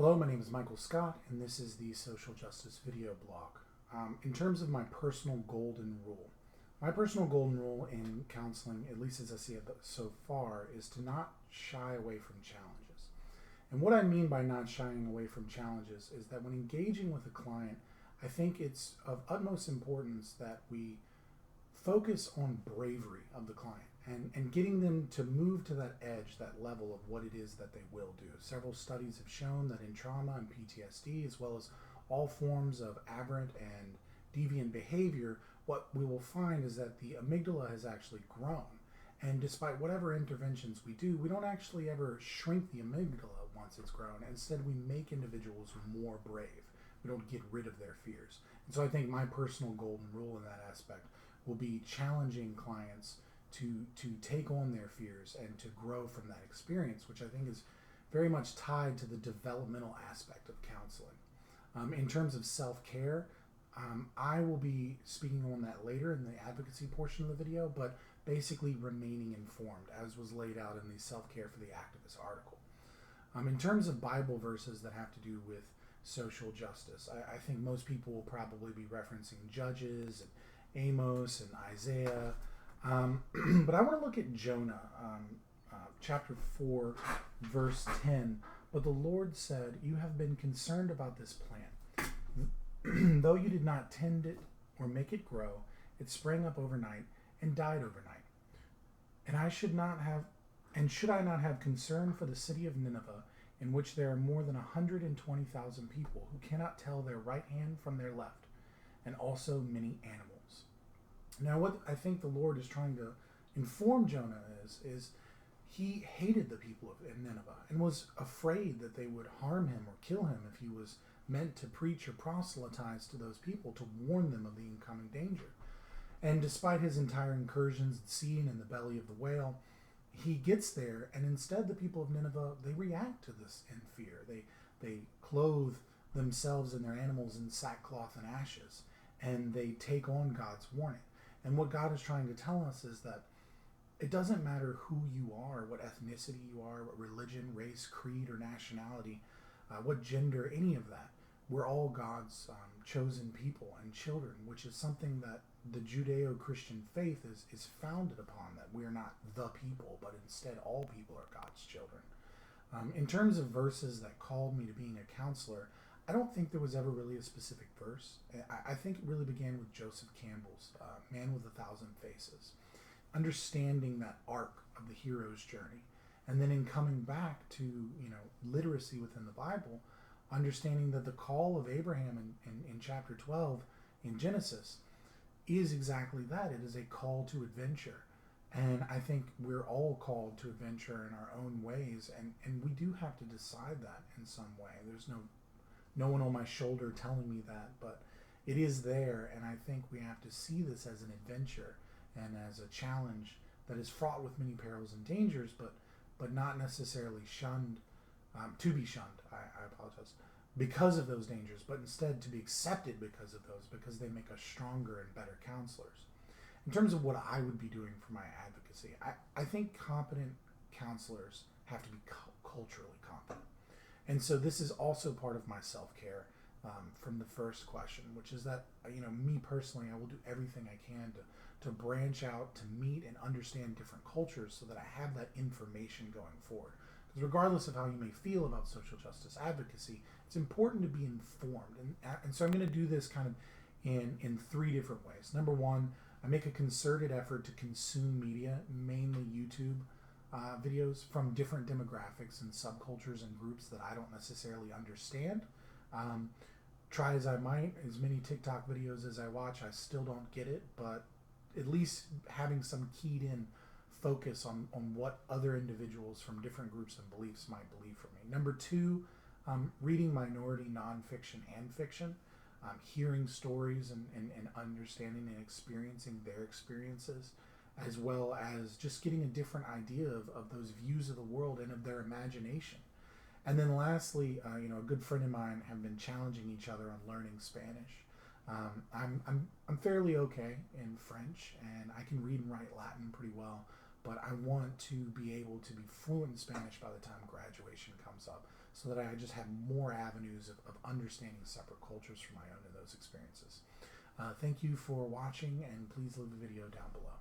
Hello, my name is Michael Scott, and this is the Social Justice Video Blog. In terms of my personal golden rule, my personal golden rule in counseling, at least as I see it so far, is to not shy away from challenges. And what I mean by not shying away from challenges is that when engaging with a client, I think it's of utmost importance that we focus on bravery of the client and getting them to move to that edge, that level of what it is that they will do. Several studies have shown that in trauma and PTSD, as well as all forms of aberrant and deviant behavior, what we will find is that the amygdala has actually grown. And despite whatever interventions we do, we don't actually ever shrink the amygdala once it's grown. Instead, we make individuals more brave. We don't get rid of their fears. And so I think my personal golden rule in that aspect will be challenging clients to take on their fears and to grow from that experience, which I think is very much tied to the developmental aspect of counseling. In terms of self-care, I will be speaking on that later in the advocacy portion of the video, but basically remaining informed, as was laid out in the Self-Care for the Activist article. In terms of Bible verses that have to do with social justice, I think most people will probably be referencing Judges and Amos and Isaiah. But I want to look at Jonah, chapter 4, verse 10. But the Lord said, "You have been concerned about this plant. Though you did not tend it or make it grow, it sprang up overnight and died overnight. Should I not have concern for the city of Nineveh, in which there are more than 120,000 people who cannot tell their right hand from their left, and also many animals?" Now, what I think the Lord is trying to inform Jonah is he hated the people of Nineveh and was afraid that they would harm him or kill him if he was meant to preach or proselytize to those people to warn them of the incoming danger. And despite his entire incursions at sea and in the belly of the whale, he gets there, and instead the people of Nineveh, they react to this in fear. They clothe themselves and their animals in sackcloth and ashes, and they take on God's warning. And what God is trying to tell us is that it doesn't matter who you are, what ethnicity you are, what religion, race, creed, or nationality, what gender, any of that. We're all God's chosen people and children, which is something that the Judeo-Christian faith is founded upon, that we are not the people, but instead all people are God's children. In terms of verses that called me to being a counselor, I don't think there was ever really a specific verse. I think it really began with Joseph Campbell's Man with 1,000 Faces, understanding that arc of the hero's journey, and then in coming back to literacy within the Bible, understanding that the call of Abraham in chapter 12 in Genesis is exactly that. It is a call to adventure. And I think we're all called to adventure in our own ways, and we do have to decide that in some way. There's no one on my shoulder telling me that, but it is there, and I think we have to see this as an adventure and as a challenge that is fraught with many perils and dangers, but not necessarily shunned, to be shunned, I apologize, because of those dangers, but instead to be accepted because of those, because they make us stronger and better counselors. In terms of what I would be doing for my advocacy, I think competent counselors have to be culturally competent. And so this is also part of my self-care from the first question, which is that, me personally, I will do everything I can to branch out, to meet and understand different cultures so that I have that information going forward. Because regardless of how you may feel about social justice advocacy, it's important to be informed. And so I'm going to do this kind of in three different ways. Number one, I make a concerted effort to consume media, mainly YouTube videos from different demographics and subcultures and groups that I don't necessarily understand. Try as I might, as many TikTok videos as I watch, I still don't get it, but at least having some keyed in focus on what other individuals from different groups and beliefs might believe for me. Number two, reading minority nonfiction and fiction, hearing stories and understanding and experiencing their experiences, as well as just getting a different idea of those views of the world and of their imagination. And then lastly, a good friend of mine have been challenging each other on learning Spanish. I'm fairly okay in French, and I can read and write Latin pretty well, but I want to be able to be fluent in Spanish by the time graduation comes up. so that I just have more avenues of understanding separate cultures from my own in those experiences. Thank you for watching, and please leave a video down below.